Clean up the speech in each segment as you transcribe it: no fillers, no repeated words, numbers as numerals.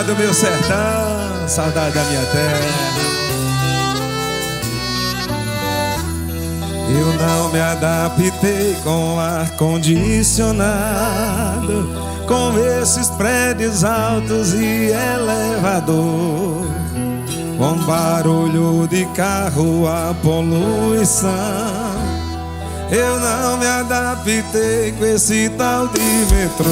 Saudade do meu sertão, saudade da minha terra. Eu não me adaptei com ar-condicionado, com esses prédios altos e elevador, com barulho de carro, a poluição. Eu não me adaptei com esse tal de metrô.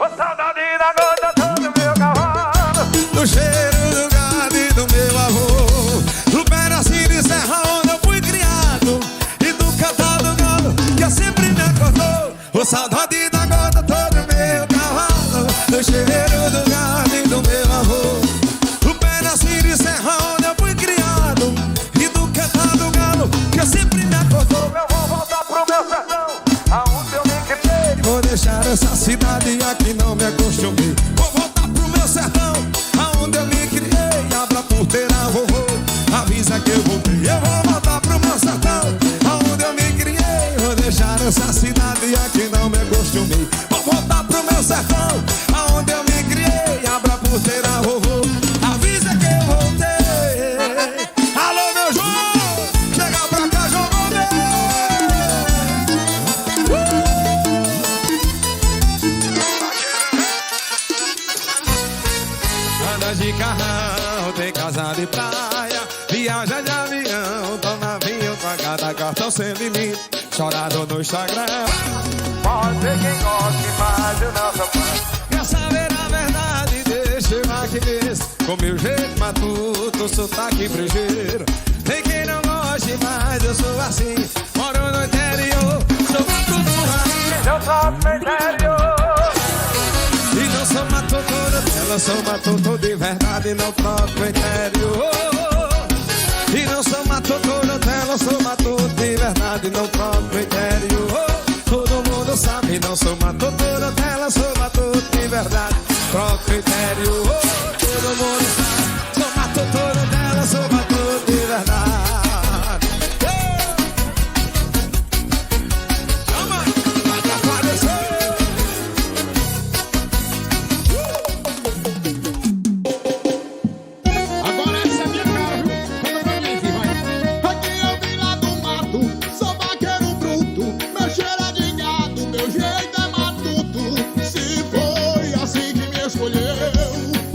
Ô saudade da gota do meu cavalo, Do cheiro do gado e do meu avô, do pedacinho de serra onde eu fui criado, e do cantar do galo que sempre me acordou. Ô saudade da gota do meu cavalo, do cheiro do gado e do meu avô, do pedacinho de serra onde eu fui criado, e do cantar do galo que sempre me acordou. eu vou voltar pro meu sertão, aonde eu me criei. Vou deixar essa cidade aqui, não me acostumei. Vou voltar pro meu sertão, aonde eu me criei. Abra a porteira, vovô, avisa que eu voltei. Eu vou voltar pro meu sertão, aonde eu me criei. Vou deixar essa cidade aqui, não me acostumei. Vou voltar pro meu sertão, aonde eu me criei. Abra a porteira, vovô, avisa que eu voltei. Alô, meu João, chega pra cá, João Gomes. Anda de carrão, tem casa de praia, viaja de avião, tô navio, pagada, cartão sem limite, chorado no Instagram. Pode ser quem goste, mas eu não sou fã. Quer saber a verdade? Deixa eu aqui mesmo, com meu jeito matuto, sotaque brejeiro. Tem quem não goste, mas eu sou assim, moro no interior, sou matuto raiz. Eu sou do interior, E não sou matuto, eu sou matuto de verdade, não troco o interior. E não sou matuto, eu sou matuto de verdade, não troco o interior. Todo mundo sabe, não sou matuto, eu sou matuto de verdade, troco o interior. Todo mundo sabe, sou matuto, eu sou matuto de verdade. Chama, vai pra aparecer. Agora essa é minha cara, viu? Canta pra mim aqui, vai. Aqui eu vim lá do mato, sou vaqueiro bruto. Meu cheiro é de gado, meu jeito é matuto. Se foi assim que me escolheu,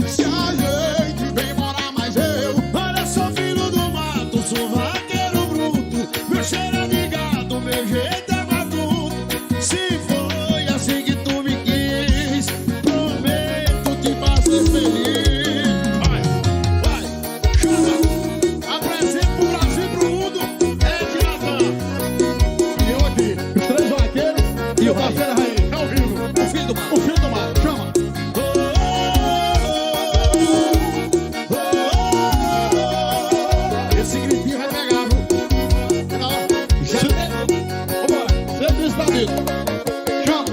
se a gente vem morar mais eu. Olha, sou filho do mato, sou vaqueiro bruto. Meu cheiro é de gado, meu jeito é matuto. Se foi assim que tu me quis, prometo te fazer feliz. Vai, vai, chama, apresenta pro Brasil e pro mundo, é Tiratã. E eu aqui, os três vaqueiros e o parceiro Raí, ao vivo, o filho do mar, chama. Esse gritinho vai pegar, viu? Não, já vambora, sempre escondido. Chama.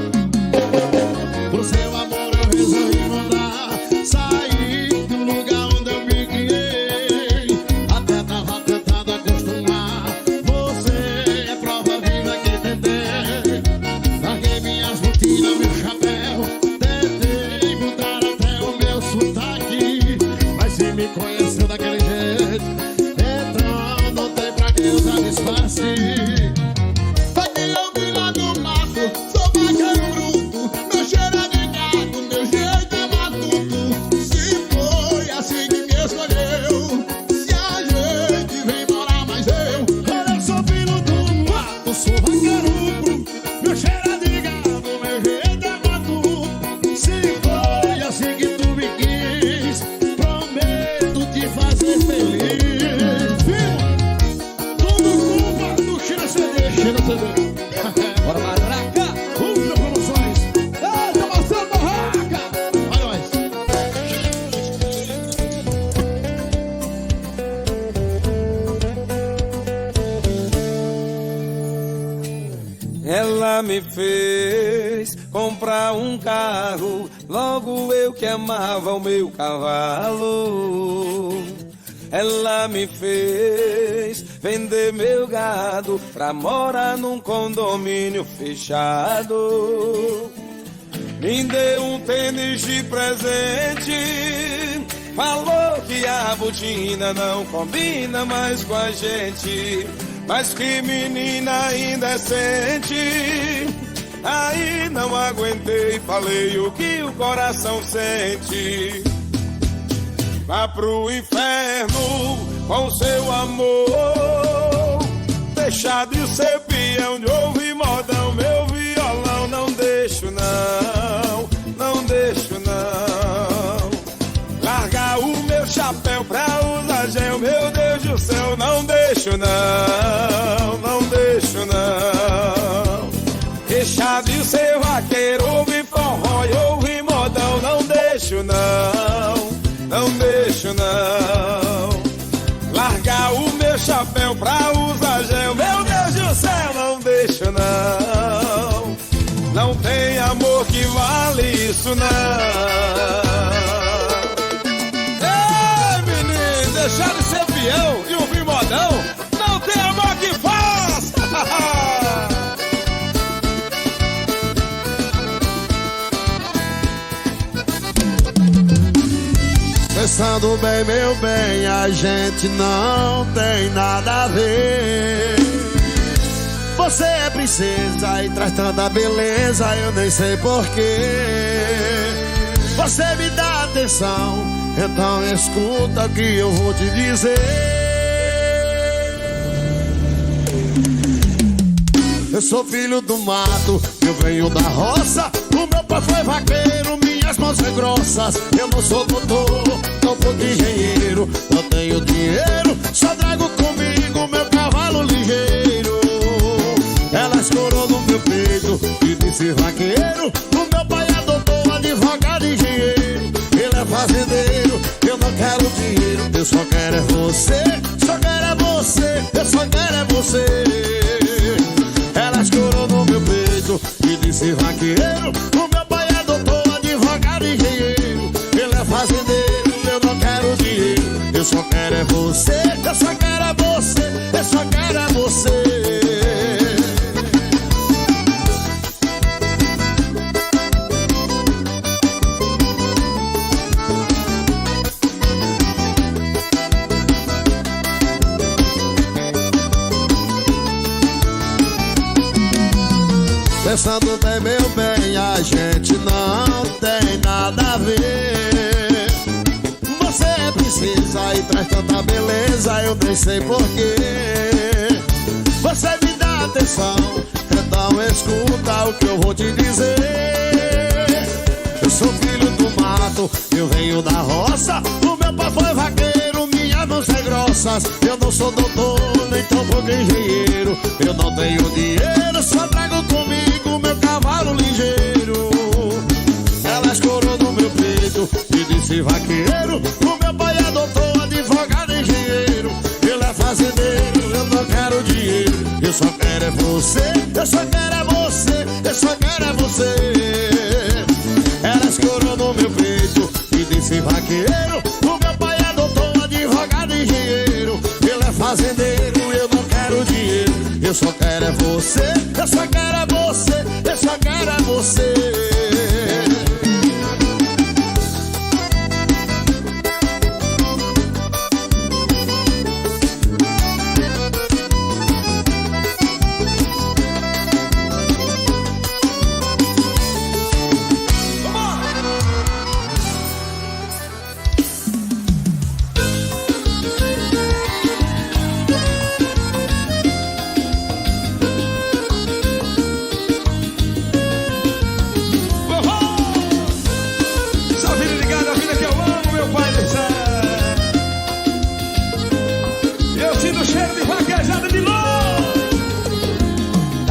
Pro seu amor eu resolvi mandar sair do lugar onde eu me criei. Até tava tentando acostumar, você é prova viva que tentei. Larguei minhas rotinas, meu chapéu, tentei mudar até o meu sotaque. Mas se me conheceu daquele jeito, então não tem pra que usar disfarce. Aqui eu vim lá do mato, sou vaqueiro bruto. Meu cheiro é de gado, meu jeito é matuto. Se foi assim que me escolheu, se a gente vem morar mais eu. Olha, eu sou filho do mato, sou vaqueiro bruto. Meu cheiro é de gado, meu jeito é matuto. Se foi assim que tu me quis, prometo te fazer feliz. Viu? Tudo culpa do China CD. China CD. Bora, Maraca! Ultra Promoções! Eita, Marcelo Barraca! Vai nós! Ela me fez comprar um carro, logo eu que amava o meu cavalo. Ela me fez vender meu gado pra morar num condomínio fechado. me deu um tênis de presente. Falou que a botina não combina mais com a gente, mas que menina indecente. Aí não aguentei, falei o que o coração sente. Vá pro inferno com seu amor, deixar de ser peão, de ouvir modão, meu violão. Não deixo não, não deixo não. Largar o meu chapéu pra usar gel, meu Deus do céu. Não deixo não, não deixo não. Deixar de ser vaqueiro, ouvir forró e ouvir modão. Não deixo não, não deixo não. Largar o meu chapéu pra usar gel, meu Deus do céu. Não deixo não. Não tem amor que vale isso não. Ei, menino, deixar de ser peão e ouvir modão. Não tem amor que faça. Pensando bem, meu bem, a gente não tem nada a ver. Você é princesa e traz tanta beleza, eu nem sei porquê. Você me dá atenção, então escuta o que eu vou te dizer. Eu sou filho do mato, eu venho da roça. O meu pai foi vaqueiro, minhas mãos são grossas. Eu não sou doutor, não sou engenheiro. Não tenho dinheiro, só trago comigo meu cavalo ligeiro. Ela escorou no meu peito e disse vaqueiro. O meu pai é doutor, advogado e engenheiro. Ele é fazendeiro, eu não quero dinheiro. Eu só quero é você, só quero é você. Eu só quero é você. Ela escorou no meu peito e disse vaqueiro. O meu pai é doutor, advogado e engenheiro. Ele é fazendeiro, eu não quero dinheiro. Eu só quero é você, eu só quero é você. Eu só quero é você. Pensando bem, meu bem, a gente não tem nada a ver. Você é princesa e traz tanta beleza, eu nem sei porquê. Você me dá atenção, então escuta o que eu vou te dizer. Eu sou filho do mato, eu venho da roça. O meu pai foi vaqueiro, minhas mãos são grossas. Eu não sou doutor, nem tão pouco engenheiro. Eu não tenho dinheiro, só trago comigo meu cavalo ligeiro. Ela escorou no meu peito e disse vaqueiro. O meu pai é doutor, advogado e engenheiro. Ele é fazendeiro, eu não quero dinheiro. Eu só quero é você, eu só quero é você. Eu só quero é você. Ela escorou no meu peito e disse vaqueiro. O meu pai é doutor, advogado e engenheiro. Ele é fazendeiro, eu não quero dinheiro. Eu só quero é você, eu só quero é você. Eu só quero é você.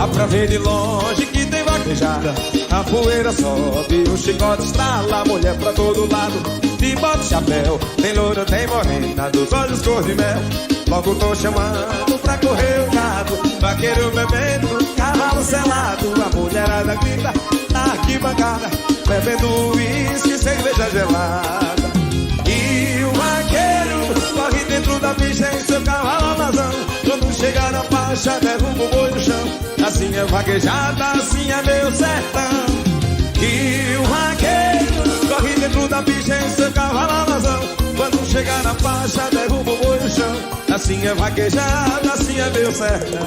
Dá pra ver de longe que tem vaquejada. A poeira sobe, o chicote estrala. Mulher pra todo lado, de bota e chapéu. Tem loura, tem morena, dos olhos cor de mel. Logo tô chamando pra correr o gado. Vaqueiro bebendo, cavalo selado. A mulherada grita na arquibancada, bebendo uísque, cerveja gelada. E o vaqueiro corre dentro da ficha em seu cavalo amazão. Quando chega na faixa, derruba o boi no chão. Assim é vaquejada, assim é meu sertão. E o vaqueiro corre dentro da pista em seu cavalo alazão. Quando chegar na faixa, derruba o boi no chão. Assim é vaquejada, assim é meu sertão.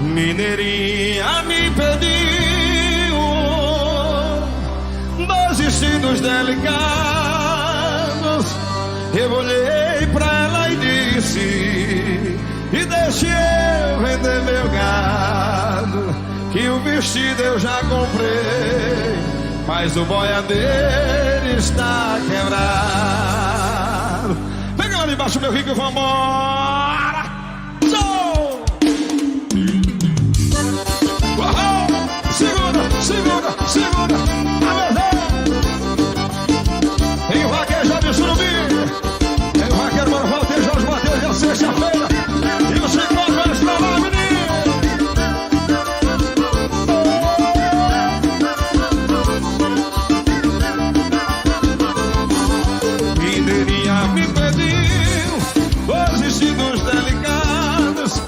Mineirinha me pediu 2 vestidos delicados. Eu olhei pra ela e disse: e deixe eu vender meu gado, que o vestido eu já comprei, mas o boiadeiro está quebrado. Pega lá de baixo, meu rico, e vambora! Show! Segura, segura, segura, a verdade. Tem o vaqueiro de Surubim, tem o vaqueiro Mano Walter Jorge Matheus de sexta-feira. E o Chico vai estar lá, menino. Mineirinha me pediu 2 vestidos delicados.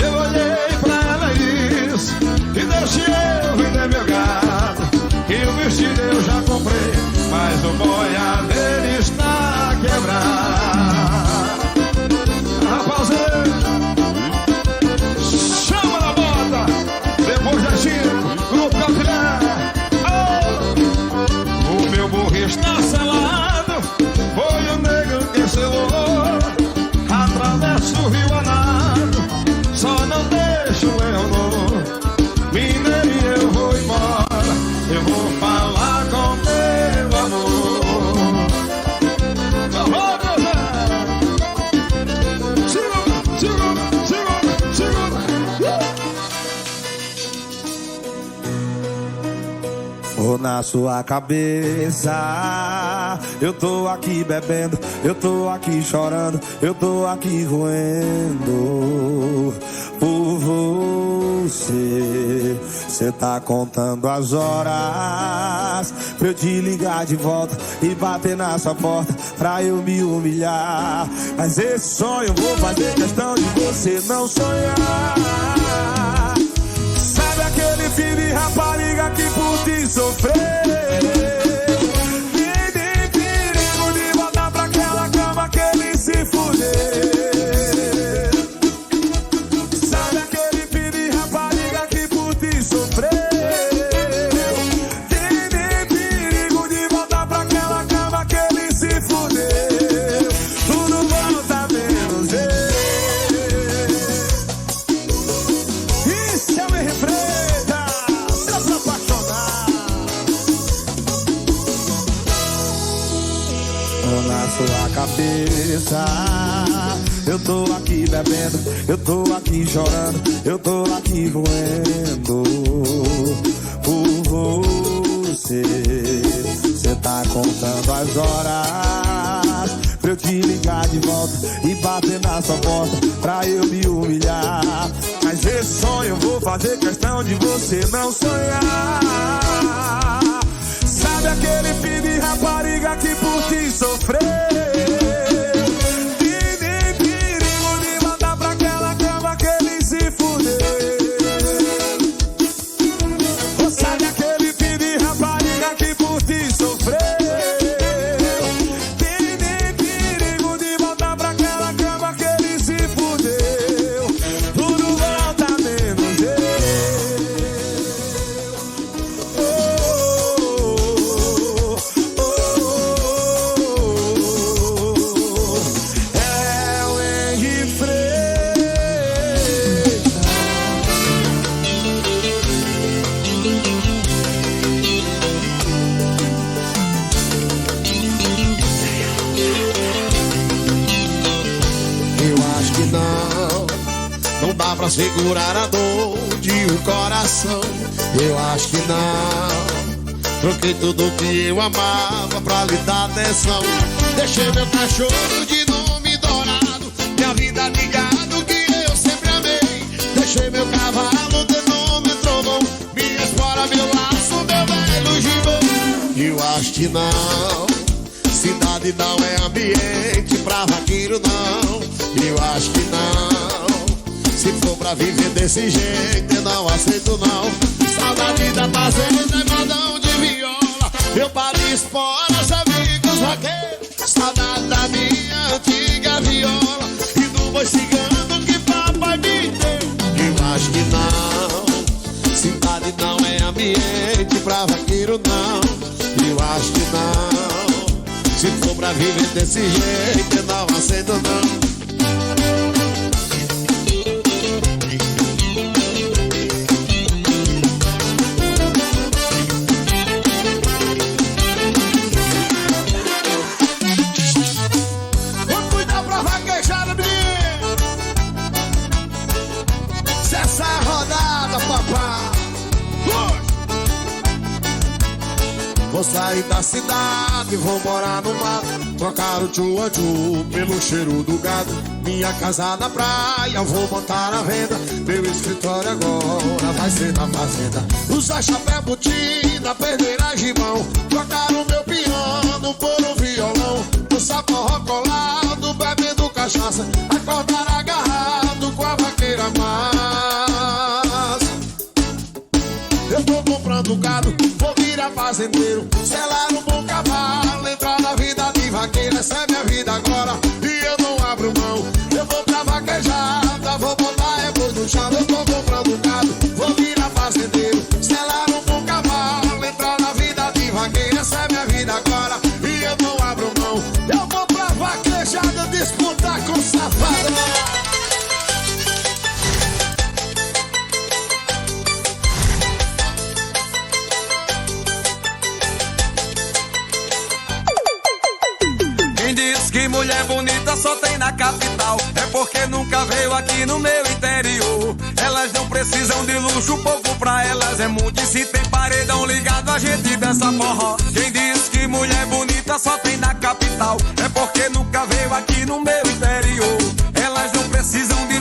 Eu olhei pra ela e disse: e deixe eu vender meu gado, que o vestido eu já comprei, mas o boiadeiro está quebrado. Rapaziada, chama na bota, depois da Chico, Grupo Capilé. Oh! O meu burro está selado, foi o negro que selou. Atravesso o rio a nado, só não deixo o Leonor. Mineirinha, eu vou embora, eu vou falar com meu amor. Oh, segura, segura, segura, segura. Vou na sua cabeça, eu tô aqui bebendo, eu tô aqui chorando, eu tô aqui roendo por você. Cê tá contando as horas pra eu te ligar de volta e bater na sua porta pra eu me humilhar. Mas esse sonho eu vou fazer questão de você não sonhar. Sabe aquele filho de rapariga que por ti sofreu? Nem tem perigo de voltar pra aquela cama que ele se fudeu. Sabe aquele filho de rapariga que por ti sofreu? Tem nem perigo de voltar pra aquela cama que ele se fudeu. Tudo volta menos eu. Isso é me refreta, pra se apaixonar. Tô na sua cabeça, eu tô aqui bebendo, eu tô aqui chorando, eu tô aqui roendo por você. Cê tá contando as horas pra eu te ligar de volta e bater na sua porta pra eu me humilhar. Mas esse sonho eu vou fazer questão de você não sonhar. Sabe aquele filho de rapariga que por ti sofreu? E nem perigo de voltar pra aquela cama que ele se fudeu. Sabe aquele filho de rapariga que por ti sofreu? Tem nem perigo de voltar pra aquela cama que ele se fudeu. Tudo volta menos eu. É o Henri Freitas. Eu acho que não dá pra segurar a dor de um coração. Eu acho que não. Troquei tudo que eu amava pra lhe dar atenção. Deixei meu cachorro de nome dourado, minha vida de gado que eu sempre amei. Deixei meu cavalo de nome trovão, minha espora, meu laço, meu velho gibão. Eu acho acho que não. Cidade não é ambiente pra vaqueiro, não. Eu acho que não. Se for pra viver desse jeito, eu não aceito, não. Saudade da fazenda é modão de viola. Eu paro espora, já vi com os vaqueiros. Saudade da minha antiga viola e do boi cigano que papai me deu. Eu acho que não. Cidade não é ambiente pra vaqueiro, não. Eu acho que não. Se for pra viver desse jeito, eu não aceito, não. Vou sair da cidade, vou morar no mato, trocar o tchu-a-tchu pelo cheiro do gado. Minha casa na praia, vou montar a venda. Meu escritório agora vai ser na fazenda. Usar chapéu, botina, perder a gibão. Trocar o meu piano por um violão. Usar forró colado, bebendo cachaça. Acordar agarrado com a vaqueira massa. Eu tô comprando gado, vou virar fazendeiro, selar um bom cavalo, entrar na vida de vaqueiro. Essa é minha vida agora e eu não abro mão. Eu vou pra vaquejada, vou botar boi no chão. Eu tô comprando gado, vou virar fazendeiro, selar um bom cavalo, entrar na vida de vaqueiro. Essa é minha vida agora e eu não abro mão. Eu vou pra vaquejada disputar com safadão. Quem diz que mulher bonita só tem na capital é porque nunca veio aqui no meu interior. Elas não precisam de luxo, o povo pra elas é muito. E se tem paredão ligado, a gente dança forró. Quem diz que mulher bonita só tem na capital é porque nunca veio aqui no meu interior. Elas não precisam de